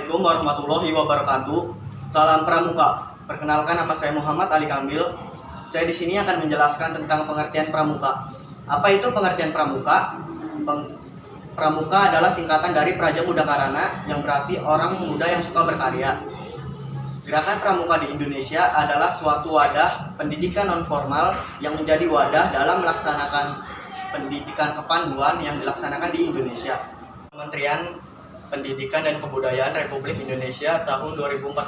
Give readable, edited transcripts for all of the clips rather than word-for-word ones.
Assalamualaikum warahmatullahi wabarakatuh. Salam Pramuka. Perkenalkan, nama saya Muhammad Ali Kamil. Saya di sini akan menjelaskan tentang pengertian pramuka. Apa itu pengertian pramuka? Pramuka adalah singkatan dari Praja Muda Karana, yang berarti orang muda yang suka berkarya. Gerakan pramuka di Indonesia adalah suatu wadah pendidikan non-formal yang menjadi wadah dalam melaksanakan pendidikan kepanduan yang dilaksanakan di Indonesia. Kementerian Pendidikan dan Kebudayaan Republik Indonesia tahun 2014,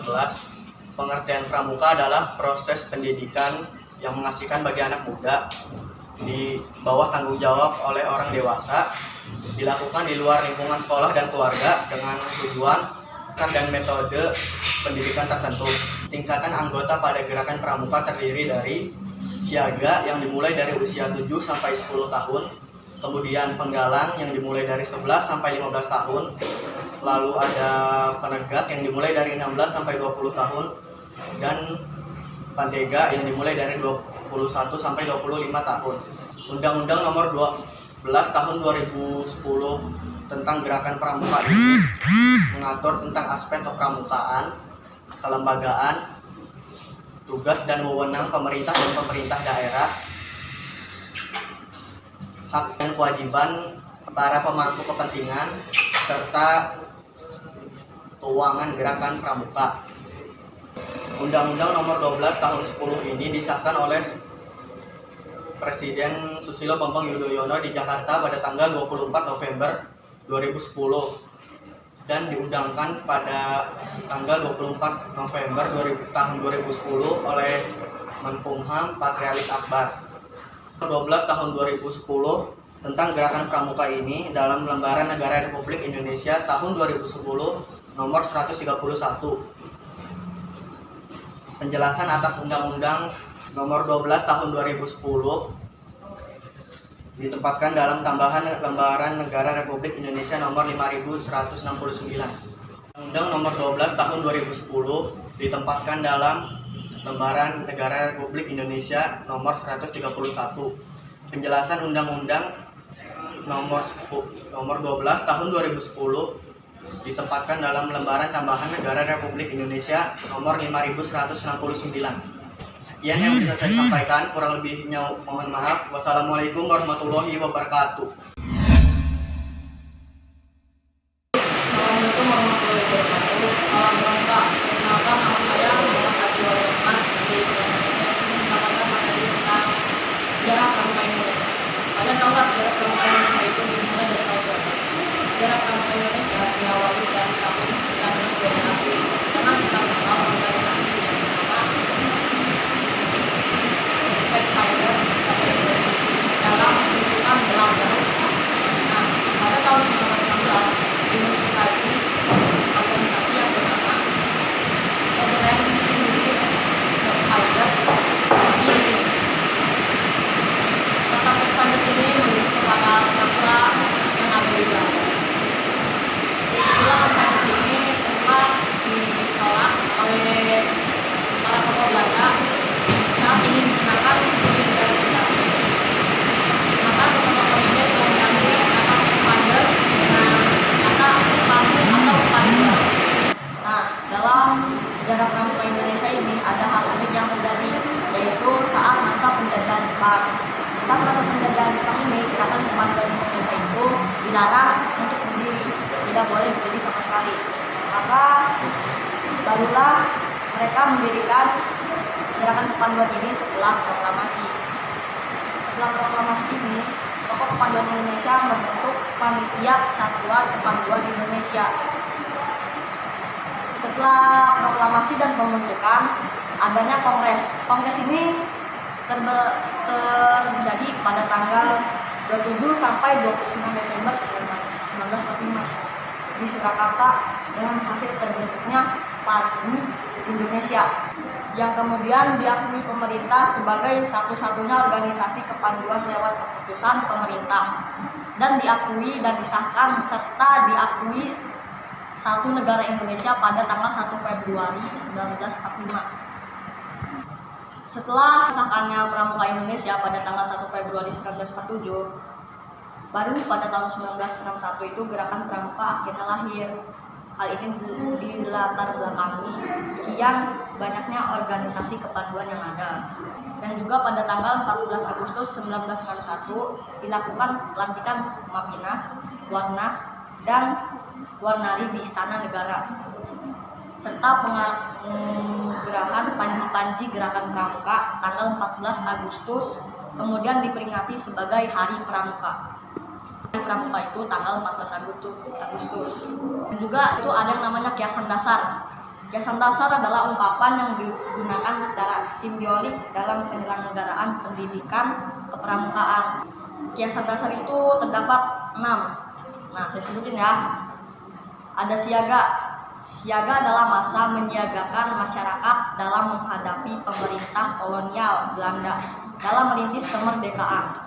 pengertian pramuka adalah proses pendidikan yang mengasihkan bagi anak muda di bawah tanggung jawab oleh orang dewasa, dilakukan di luar lingkungan sekolah dan keluarga dengan tujuan dan metode pendidikan tertentu. Tingkatan anggota pada gerakan pramuka terdiri dari siaga yang dimulai dari usia 7 sampai 10 tahun, kemudian penggalang yang dimulai dari 11 sampai 15 tahun, lalu ada penegak yang dimulai dari 16 sampai 20 tahun, dan pandega yang dimulai dari 21 sampai 25 tahun. Undang-Undang Nomor 12 Tahun 2010 tentang Gerakan Pramuka ini mengatur tentang aspek kepramukaan, kelembagaan, tugas dan wewenang pemerintah dan pemerintah daerah, hak dan kewajiban para pemangku kepentingan, serta keuangan gerakan pramuka. Undang-Undang Nomor 12 Tahun 10 ini disahkan oleh Presiden Susilo Bambang Yudhoyono di Jakarta pada tanggal 24 November 2010 dan diundangkan pada tanggal 24 November tahun 2010 oleh Menkumham Patrialis Akbar. 12 tahun 2010 tentang gerakan pramuka ini dalam Lembaran Negara Republik Indonesia tahun 2010 nomor 131. Penjelasan atas Undang-Undang Nomor 12 Tahun 2010 ditempatkan dalam tambahan Lembaran Negara Republik Indonesia nomor 5169. Undang Nomor 12 Tahun 2010 ditempatkan dalam Lembaran Negara Republik Indonesia nomor 131. Penjelasan Undang-Undang Nomor 12 Tahun 2010 ditempatkan dalam Lembaran Tambahan Negara Republik Indonesia nomor 5169. Sekian yang bisa saya sampaikan, kurang lebihnya mohon maaf. Wassalamualaikum warahmatullahi wabarakatuh. Assalamualaikum warahmatullahi wabarakatuh. Salam pramuka. Perkenalkan, nama saya Muhammad Adi Walirohman dari kelas 1. Saya ingin menyampaikan materi tentang sejarah pramuka Indonesia. Kalian tahu nggak sejarah pramuka Indonesia itu dimulai dari tahun berapa? Sejarah pramuka Indonesia diawali dari tahun 1912 dengan kita mengenal organisasi yang bernama Pathfinders Association dalam lingkungan Belanda. Nah, pada tahun 1916 dibentuk lagi organisasi yang bernama Netherlands English Pathfinders Union. Kata Pathfinders ini merujuk kepada pramuka yang ada di Belanda. Istilah Pathfinders ini sempat ditolak oleh para tokoh Belanda saat ingin digunakan di negara kita. Maka tokoh-tokoh ini selalu mengganti kata Pathfinders dengan kata pramuka atau pramuka. Nah, dalam sejarah pramuka Indonesia ini ada hal unik yang terjadi, yaitu saat masa penjajahan Jepang. Saat masa penjajahan Jepang ini, gerakan kepanduan Indonesia itu dilarang untuk berdiri, tidak boleh berdiri sama sekali. Maka barulah mereka mendirikan gerakan kepanduan ini setelah proklamasi. Setelah proklamasi ini, tokoh kepanduan Indonesia membentuk Panitia Kesatuan Kepanduan Indonesia. Setelah proklamasi dan pembentukan, adanya kongres. Kongres ini terjadi pada tanggal 27 sampai 29 Desember 1945 di Surakarta dengan hasil terbentuknya PADU Indonesia yang kemudian diakui pemerintah sebagai satu-satunya organisasi kepanduan lewat keputusan pemerintah dan diakui dan disahkan serta diakui satu negara Indonesia pada tanggal 1 Februari 1945. Setelah disahkannya Pramuka Indonesia pada tanggal 1 Februari 1947, baru pada tahun 1961 itu gerakan pramuka akhirnya lahir. Hal ini dilatar belakangi kian banyaknya organisasi kepanduan yang ada. Dan juga pada tanggal 14 Agustus 1961 dilakukan pelantikan Mapines, Warnas, dan Warnari di Istana Negara, serta penganugerahan panji-panji Gerakan Pramuka tanggal 14 Agustus, kemudian diperingati sebagai Hari Pramuka. Hari Pramuka itu tanggal 14 Agustus. Dan juga itu ada yang namanya kiasan dasar. Kiasan dasar adalah ungkapan yang digunakan secara simbiolik dalam penyelenggaraan pendidikan kepramukaan. Kiasan dasar itu terdapat 6. Nah, saya sebutin ya. Ada siaga. Siaga adalah masa menyiagakan masyarakat dalam menghadapi pemerintah kolonial Belanda dalam merintis kemerdekaan,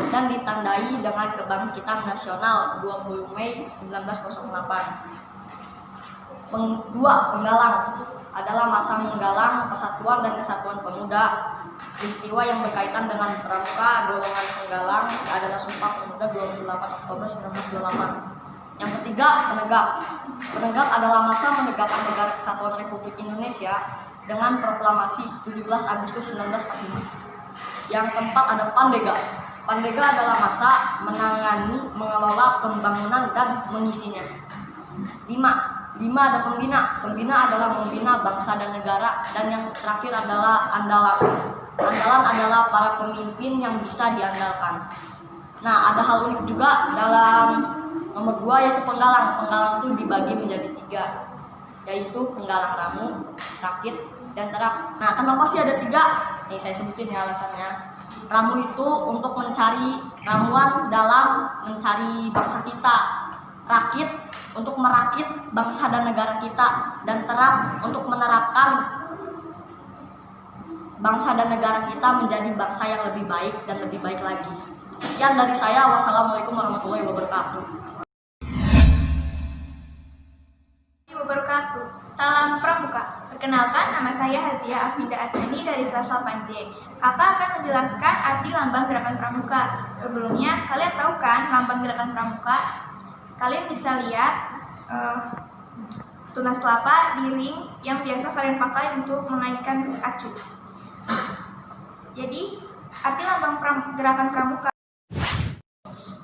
dan ditandai dengan kebangkitan nasional 20 Mei 1908. Penggalang adalah masa menggalang persatuan dan kesatuan pemuda. Peristiwa yang berkaitan dengan pramuka golongan penggalang adalah Sumpah Pemuda 28 Oktober 1928. Yang ketiga, penegak. Penegak adalah masa menegakkan negara kesatuan Republik Indonesia dengan proklamasi 17 Agustus 1945. Yang keempat ada pandega. Pandega adalah masa menangani, mengelola pembangunan dan mengisinya. 5 ada pembina. Pembina adalah membina bangsa dan negara. Dan yang terakhir adalah andalan. Andalan adalah para pemimpin yang bisa diandalkan. Nah, ada hal unik juga dalam nomor 2, yaitu penggalang. Penggalang itu dibagi menjadi 3, yaitu penggalang ramu, rakit, dan terap. Nah, kenapa sih ada 3? Nih saya sebutin ya alasannya. Ramu itu untuk mencari ramuan dalam mencari bangsa kita. Rakit untuk merakit bangsa dan negara kita, dan terap untuk menerapkan bangsa dan negara kita menjadi bangsa yang lebih baik dan lebih baik lagi. Sekian dari saya. Wassalamualaikum warahmatullahi wabarakatuh. Salam Pramuka. Perkenalkan, nama saya Hazia Afinda Asani dari kelas 8J. Kakak akan menjelaskan arti lambang gerakan pramuka. Sebelumnya, kalian tahu kan lambang gerakan pramuka? Kalian bisa lihat tunas kelapa di ring yang biasa kalian pakai untuk mengaitkan kacu. Jadi, arti lambang gerakan pramuka.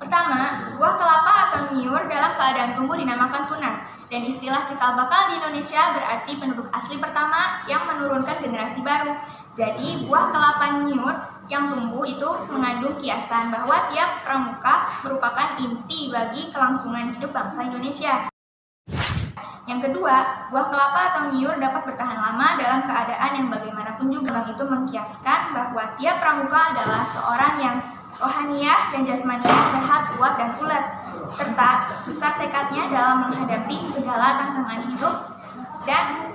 Pertama, buah kelapa atau nyiur dalam keadaan tumbuh dinamakan tunas. Dan istilah cikal bakal di Indonesia berarti penduduk asli pertama yang menurunkan generasi baru. Jadi, buah kelapa nyiur yang tumbuh itu mengandung kiasan bahwa tiap pramuka merupakan inti bagi kelangsungan hidup bangsa Indonesia. Yang kedua, buah kelapa atau nyiur dapat bertahan lama dalam keadaan yang bagaimanapun juga. Itu mengkiaskan bahwa tiap pramuka adalah seorang yang rohaniah dan jasmaniah sehat, kuat, dan ulet, serta besar tekadnya dalam menghadapi segala tantangan hidup dan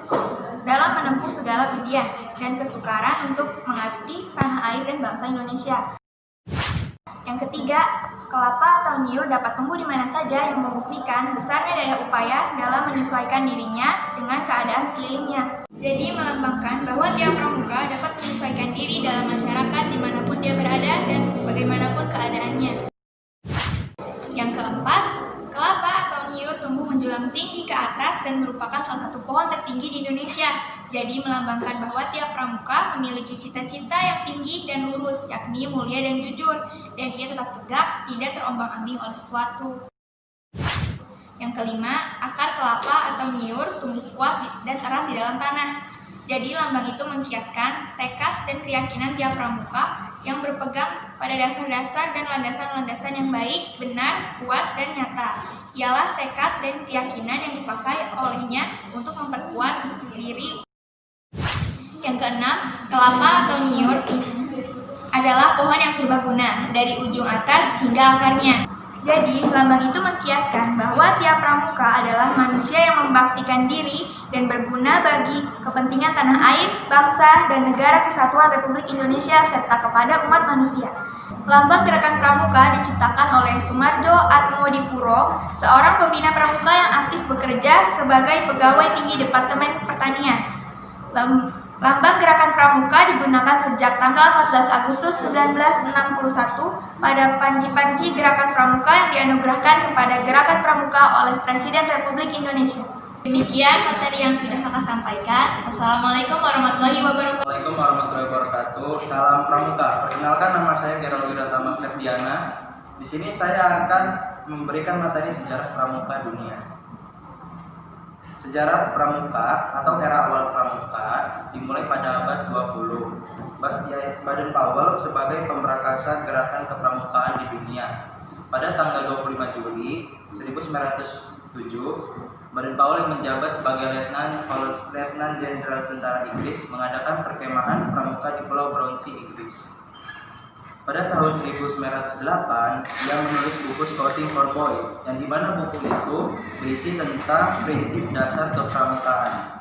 dalam menempuh segala ujian dan kesukaran untuk mengabdi tanah air dan bangsa Indonesia. Yang ketiga, kelapa atau nyiur dapat tumbuh di mana saja yang membuktikan besarnya daya upaya dalam menyesuaikan dirinya dengan keadaan sekelilingnya. Jadi melambangkan bahwa tiap pramuka dapat menyesuaikan diri dalam masyarakat dimanapun dia berada dan bagaimanapun keadaannya. Yang keempat, kelapa atau nyiur tumbuh menjulang tinggi ke atas dan merupakan salah satu pohon tertinggi di Indonesia. Jadi melambangkan bahwa tiap pramuka memiliki cita-cita yang tinggi dan lurus, yakni mulia dan jujur, dan ia tetap tegak, tidak terombang-ambing oleh sesuatu. Yang kelima, akar kelapa atau nyiur tumbuh kuat dan erat di dalam tanah. Jadi lambang itu mengkiaskan tekad dan keyakinan tiap pramuka yang berpegang pada dasar-dasar dan landasan-landasan yang baik, benar, kuat, dan nyata. Ialah tekad dan keyakinan yang dipakai olehnya untuk memperkuat diri. Yang keenam, kelapa atau nyiur adalah pohon yang serbaguna dari ujung atas hingga akarnya. Jadi, lambang itu mengkiaskan bahwa tiap pramuka adalah manusia yang membaktikan diri dan berguna bagi kepentingan tanah air, bangsa, dan negara kesatuan Republik Indonesia serta kepada umat manusia. Lambang gerakan pramuka diciptakan oleh Sumarjo Atmodipuro, seorang pembina pramuka yang aktif bekerja sebagai pegawai tinggi Departemen Pertanian. Lambang gerakan pramuka digunakan sejak tanggal 14 Agustus 1961 pada panji-panji gerakan pramuka yang dianugerahkan kepada gerakan pramuka oleh Presiden Republik Indonesia. Demikian materi yang sudah kakak sampaikan. Wassalamualaikum warahmatullahi wabarakatuh. Assalamualaikum warahmatullahi wabarakatuh. Salam Pramuka. Perkenalkan, nama saya Gerald Wiratama Ferdiana. Di sini saya akan memberikan materi sejarah Pramuka dunia. Sejarah Pramuka atau era awal Pramuka dimulai pada abad 20. Baden Powell sebagai pemberakasan gerakan kepramukaan di dunia. Pada tanggal 25 Juli 1907, Baden Powell yang menjabat sebagai Letnan Jenderal Tentara Inggris mengadakan perkemahan pramuka di Pulau Brownsea, Inggris. Pada tahun 1908, ia menulis buku Scouting for Boys, yang dimana buku itu berisi tentang prinsip dasar kepramukaan.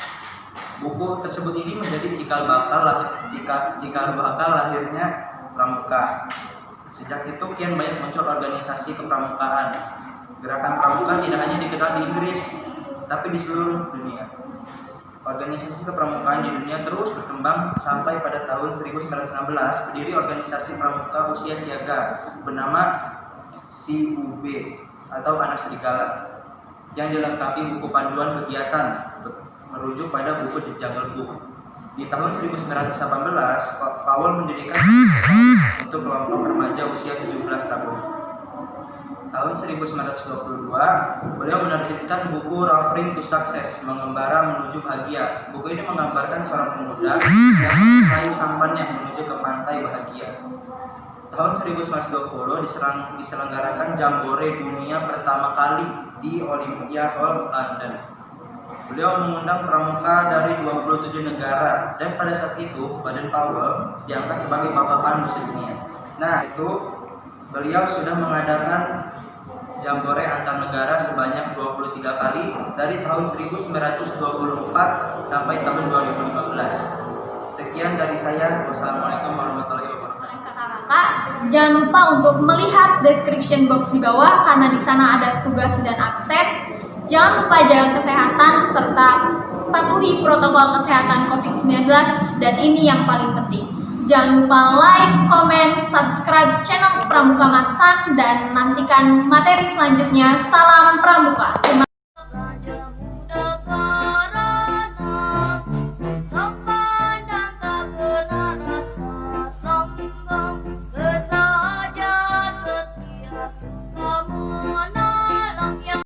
Buku tersebut ini menjadi cikal bakal lahirnya pramuka. Sejak itu kian banyak muncul organisasi kepramukaan. Gerakan pramuka tidak hanya dikenal di Inggris, tapi di seluruh dunia. Organisasi kepramukaan di dunia terus berkembang sampai pada tahun 1916 berdiri organisasi pramuka usia siaga bernama CUB atau Anak Serigala, yang dilengkapi buku panduan kegiatan merujuk pada buku The Jungle Book. Di tahun 1918, Powell mendirikan untuk kelompok remaja usia 17 tahun. Tahun 1922, beliau menerbitkan buku Referring to Success, Mengembara Menuju Bahagia. Buku ini menggambarkan seorang pemuda yang meraih sampannya menuju ke pantai bahagia. Tahun 1920 diselenggarakan Jambore Dunia pertama kali di Olympia Hall, London. Beliau mengundang pramuka dari 27 negara, dan pada saat itu Baden Powell diangkat sebagai Bapak Pandu sedunia. Nah, itu beliau sudah mengadakan Jambore antar negara sebanyak 23 kali dari tahun 1924 sampai tahun 2015. Sekian dari saya. Wassalamualaikum warahmatullahi wabarakatuh. Kakak, jangan lupa untuk melihat description box di bawah karena di sana ada tugas dan absen. Jangan lupa jaga kesehatan serta patuhi protokol kesehatan COVID-19, dan ini yang paling penting. Jangan lupa like, komen, subscribe channel Pramuka Matsan, dan nantikan materi selanjutnya. Salam Pramuka.